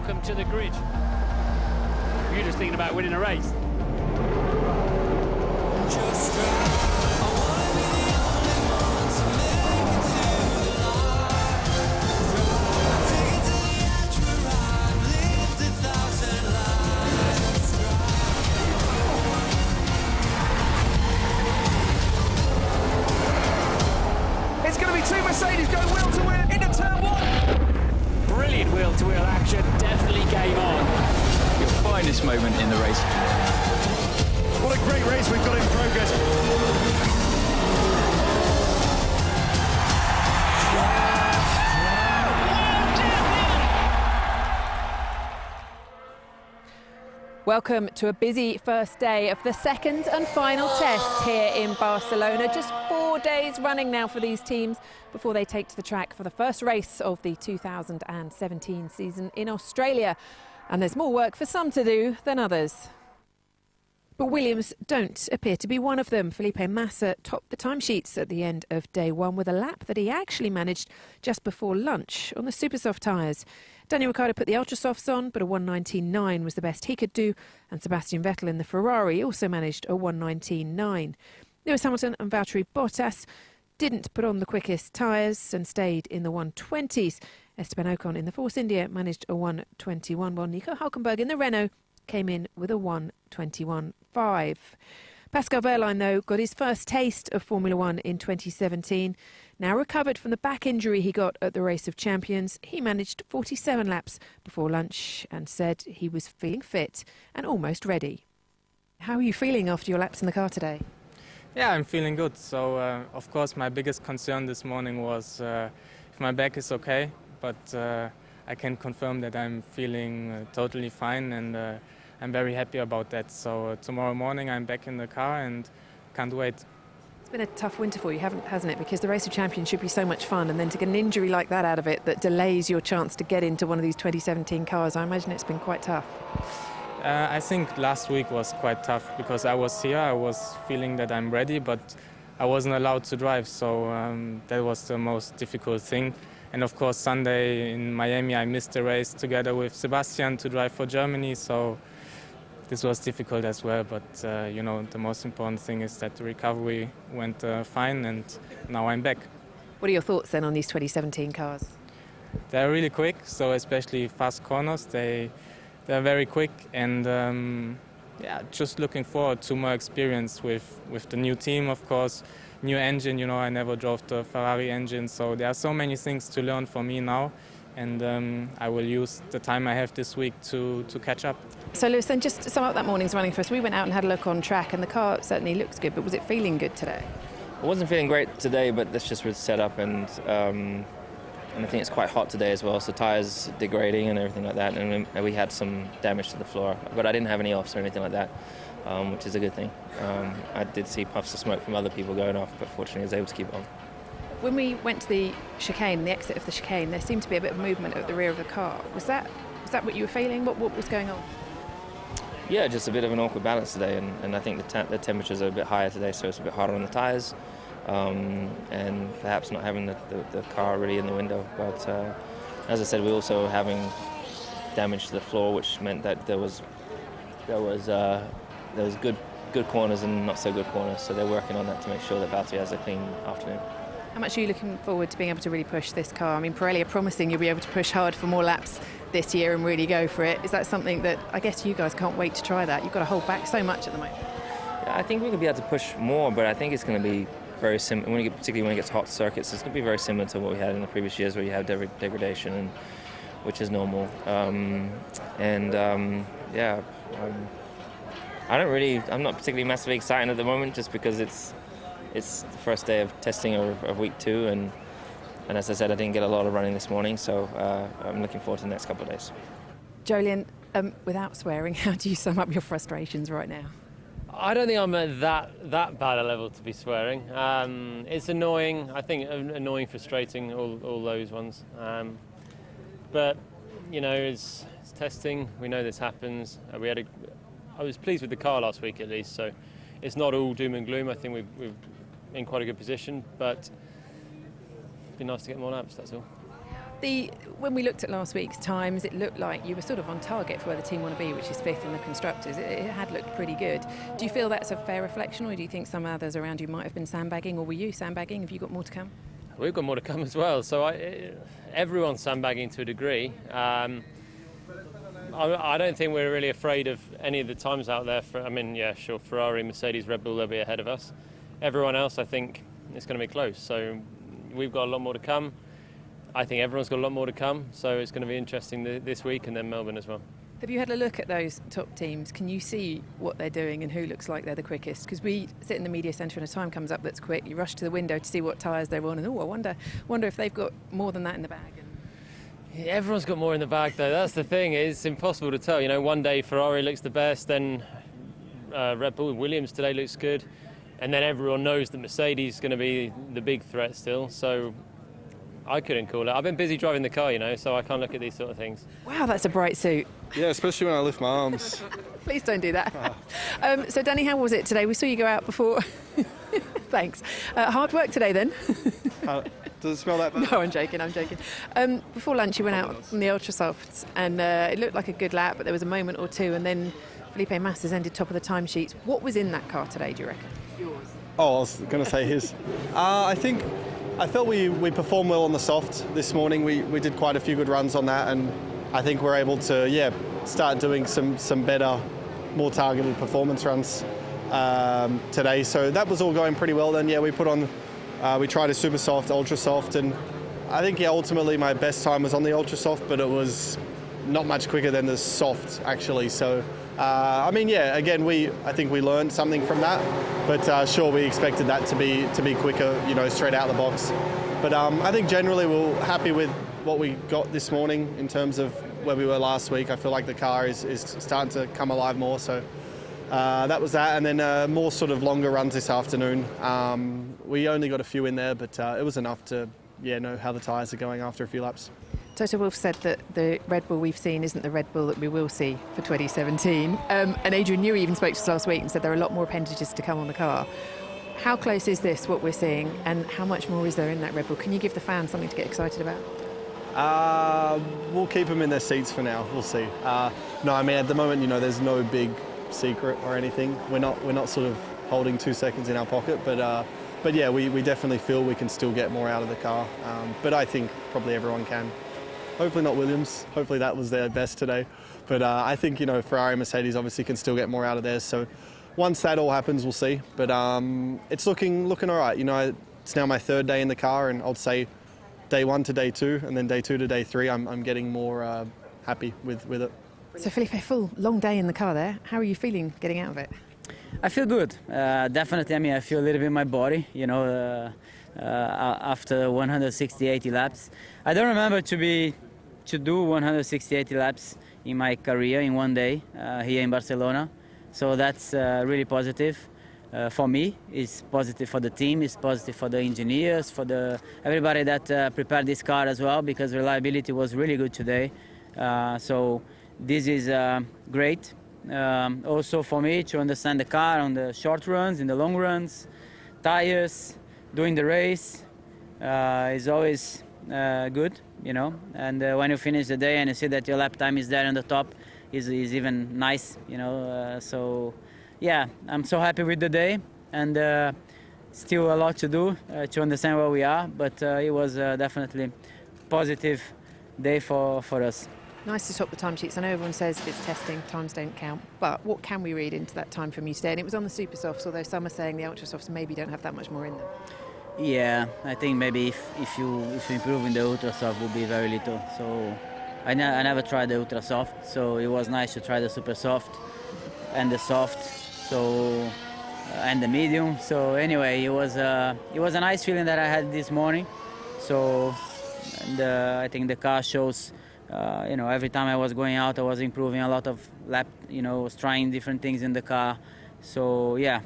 welcome to the grid. You're just thinking about winning a race. It's going to be two Mercedes going wheel to wheel into turn one. Brilliant wheel-to-wheel action, definitely game on. Your finest moment in the race. What a great race we've got in progress. Welcome to a busy first day of the second and final test here in Barcelona. Just 4 days running now for these teams before they take to the track for the first race of the 2017 season in Australia. And there's more work for some to do than others. But Williams don't appear to be one of them. Felipe Massa topped the timesheets at the end of day one with a lap that he actually managed just before lunch on the super soft tyres. Daniel Ricciardo put the ultra softs on, but a 1:19.9 was the best he could do, and Sebastian Vettel in the Ferrari also managed a 1:19.9. Lewis Hamilton and Valtteri Bottas didn't put on the quickest tyres and stayed in the 120s. Esteban Ocon in the Force India managed a 1:21, while Nico Hülkenberg in the Renault came in with a 1:21.5. Pascal Wehrlein, though, got his first taste of Formula One in 2017. Now recovered from the back injury he got at the Race of Champions, he managed 47 laps before lunch and said he was feeling fit and almost ready. How are you feeling after your laps in the car today? Yeah, I'm feeling good. So, of course, my biggest concern this morning was if my back is okay, but I can confirm that I'm feeling totally fine, and I'm very happy about that. So tomorrow morning I'm back in the car and can't wait. It's been a tough winter for you, hasn't it? Because the Race of Champions should be so much fun, and then to get an injury like that out of it that delays your chance to get into one of these 2017 cars, I imagine it's been quite tough. I think last week was quite tough because I was here, I was feeling that I'm ready, but I wasn't allowed to drive, so that was the most difficult thing. And of course Sunday in Miami I missed the race together with Sebastian to drive for Germany, so this was difficult as well, but you know, the most important thing is that the recovery went fine, and now I'm back. What are your thoughts then on these 2017 cars? They're really quick, so especially fast corners, they're very quick, and yeah, just looking forward to more experience with the new team, of course. New engine, you know, I never drove the Ferrari engine, so there are so many things to learn for me now, and I will use the time I have this week to catch up. So Lewis, then just to sum up that morning's running for us, we went out and had a look on track, and the car certainly looks good, but was it feeling good today? I wasn't feeling great today, but that's just with setup, and I think it's quite hot today as well, so tyres degrading and everything like that, and we had some damage to the floor, but I didn't have any offs or anything like that, which is a good thing. I did see puffs of smoke from other people going off, but fortunately I was able to keep on. When we went to the chicane, the exit of the chicane, there seemed to be a bit of movement at the rear of the car. Was that what you were feeling? What was going on? Yeah, just a bit of an awkward balance today, and I think the temperatures are a bit higher today, so it's a bit harder on the tyres, and perhaps not having the car really in the window. But as I said, we're also having damage to the floor, which meant that there was good corners and not so good corners, so they're working on that to make sure that Valtteri has a clean afternoon. How much are you looking forward to being able to really push this car? I mean, Pirelli are promising you'll be able to push hard for more laps this year and really go for it. Is that something that, I guess you guys can't wait to try that? You've got to hold back so much at the moment. Yeah, I think we're going to be able to push more, but I think it's going to be very similar, particularly when it gets hot circuits. It's going to be very similar to what we had in the previous years, where you have degradation, which is normal. I'm not particularly massively excited at the moment, just because it's the first day of testing of week 2, and as I said, I didn't get a lot of running this morning, so I'm looking forward to the next couple of days. Jolien, without swearing, how do you sum up your frustrations right now? I don't think I'm at that bad a level to be swearing. It's annoying, I think annoying, frustrating, all those ones. But, you know, it's testing, we know this happens. I was pleased with the car last week at least, so it's not all doom and gloom. I think we're in quite a good position, but it'd be nice to get more laps, that's all. When we looked at last week's times, it looked like you were sort of on target for where the team want to be, which is 5th in the constructors. It had looked pretty good. Do you feel that's a fair reflection, or do you think some others around you might have been sandbagging, or were you sandbagging? Have you got more to come? We've got more to come as well. So everyone's sandbagging to a degree. I don't think we're really afraid of any of the times out there. Sure, Ferrari, Mercedes, Red Bull, they'll be ahead of us. Everyone else, I think, it's going to be close. So we've got a lot more to come. I think everyone's got a lot more to come. So it's going to be interesting this week, and then Melbourne as well. Have you had a look at those top teams? Can you see what they're doing and who looks like they're the quickest? Because we sit in the media centre and a time comes up that's quick. You rush to the window to see what tyres they're on, and I wonder if they've got more than that in the bag. Yeah, everyone's got more in the bag, though. That's the thing. It's impossible to tell. You know, one day Ferrari looks the best, then Red Bull, Williams today looks good, and then everyone knows that Mercedes is going to be the big threat still. So I couldn't call it. I've been busy driving the car, so I can't look at these sort of things. Wow, that's a bright suit. Yeah, especially when I lift my arms. Please don't do that. So, Danny, how was it today? We saw you go out before. Thanks. Hard work today, then? Does it smell that bad? No, I'm joking. Before lunch, you went out on the Ultra Softs, and it looked like a good lap, but there was a moment or two, and then Felipe Massa's ended top of the timesheets. What was in that car today, do you reckon? Yours. Oh, I was going to say his. I felt we performed well on the soft this morning. We did quite a few good runs on that, and I think we're able to start doing some better, more targeted performance runs today. So that was all going pretty well. Then we tried a super soft, ultra soft, and I think ultimately my best time was on the ultra soft, but it was not much quicker than the soft actually. So again, I think we learned something from that, but sure, we expected that to be quicker, straight out of the box. But I think generally we're happy with what we got this morning in terms of where we were last week. I feel like the car is starting to come alive more. So that was that, and then more sort of longer runs this afternoon. We only got a few in there, but it was enough to know how the tyres are going after a few laps. Toto Wolff said that the Red Bull we've seen isn't the Red Bull that we will see for 2017. And Adrian Newey even spoke to us last week and said there are a lot more appendages to come on the car. How close is this, what we're seeing, and how much more is there in that Red Bull? Can you give the fans something to get excited about? We'll keep them in their seats for now. We'll see. At the moment, there's no big secret or anything. We're not sort of holding 2 seconds in our pocket, but yeah, we definitely feel we can still get more out of the car. But I think probably everyone can. Hopefully not Williams. Hopefully that was their best today. But I think, Ferrari and Mercedes obviously can still get more out of theirs. So once that all happens, we'll see. But it's looking all right. It's now my 3rd day in the car, and I'd say day 1 to day 2, and then day 2 to day 3, I'm getting more happy with it. So Felipe, full long day in the car there. How are you feeling getting out of it? I feel good. Definitely, I feel a little bit in my body, after 160-80 laps. I don't remember to do 160-80 laps in my career in one day here in Barcelona. So that's really positive for me. It's positive for the team. It's positive for the engineers, for everybody that prepared this car as well, because reliability was really good today. So this is great. Also for me to understand the car on the short runs, in the long runs, tires, doing the race is always good, and when you finish the day and you see that your lap time is there on the top, is even nice, so yeah, I'm so happy with the day, and still a lot to do to understand where we are, but it was definitely positive day for us. Nice to top the timesheets. I know everyone says it's testing, times don't count, but what can we read into that time from you today? And it was on the super softs, although some are saying the ultra softs maybe don't have that much more in them. Yeah, I think maybe if you improve in the ultra soft will be very little. So I never tried the ultra soft, so it was nice to try the super soft and the soft, so and the medium. So anyway, it was a nice feeling that I had this morning. So and I think the car shows. Every time I was going out, I was improving a lot of lap. Was trying different things in the car. So yeah,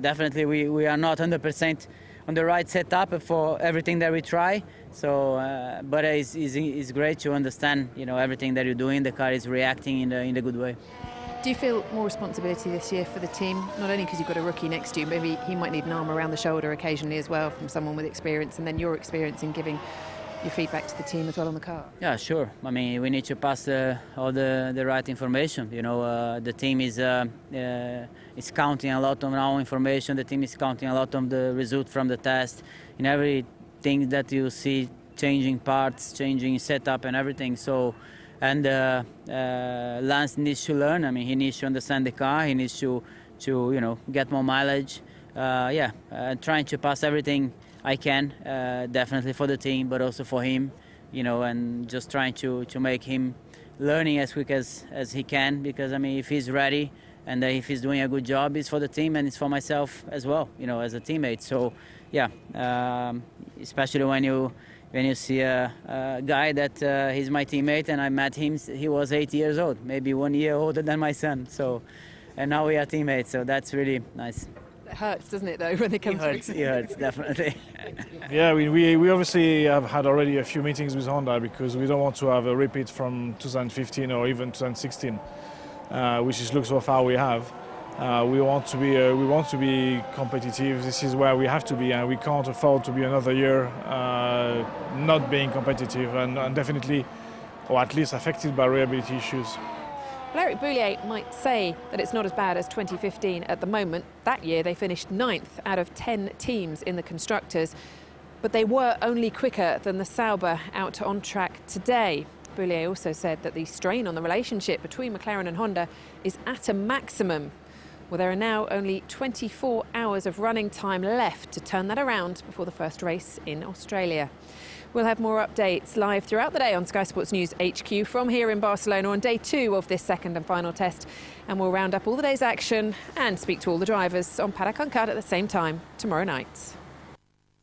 definitely we are not 100% on the right setup for everything that we try. So, but it's great to understand, everything that you're doing. The car is reacting in a good way. Do you feel more responsibility this year for the team? Not only because you've got a rookie next to you, maybe he might need an arm around the shoulder occasionally as well from someone with experience, and then your experience in giving your feedback to the team as well on the car? Yeah, sure. I mean, we need to pass all the right information. You know, the team is counting a lot on our information. The team is counting a lot on the result from the test. In everything that you see, changing parts, changing setup and everything. So, and Lance needs to learn. I mean, he needs to understand the car. He needs to you know, get more mileage. Trying to pass everything I can, definitely for the team, but also for him, you know, and just trying to make him learning as quick as he can, because I mean, if he's ready and if he's doing a good job, it's for the team and it's for myself as well, you know, as a teammate. So yeah, especially when you see a guy that he's my teammate, and I met him, he was 8 years old, maybe 1 year older than my son. So, and now we are teammates, so that's really nice. It hurts, doesn't it, though, when they come It hurts, definitely. Yeah, we obviously have had already a few meetings with Honda, because we don't want to have a repeat from 2015 or even 2016, which looks so far we have. We want to be competitive. This is where we have to be, and we can't afford to be another year not being competitive and definitely, or at least affected by reliability issues. Well, Eric Boulier might say that it's not as bad as 2015 at the moment. That year they finished 9th out of 10 teams in the Constructors, but they were only quicker than the Sauber out on track today. Boulier also said that the strain on the relationship between McLaren and Honda is at a maximum. Well, there are now only 24 hours of running time left to turn that around before the first race in Australia. We'll have more updates live throughout the day on Sky Sports News HQ from here in Barcelona on day 2 of this second and final test. And we'll round up all the day's action and speak to all the drivers on Paddock Uncut at the same time tomorrow night.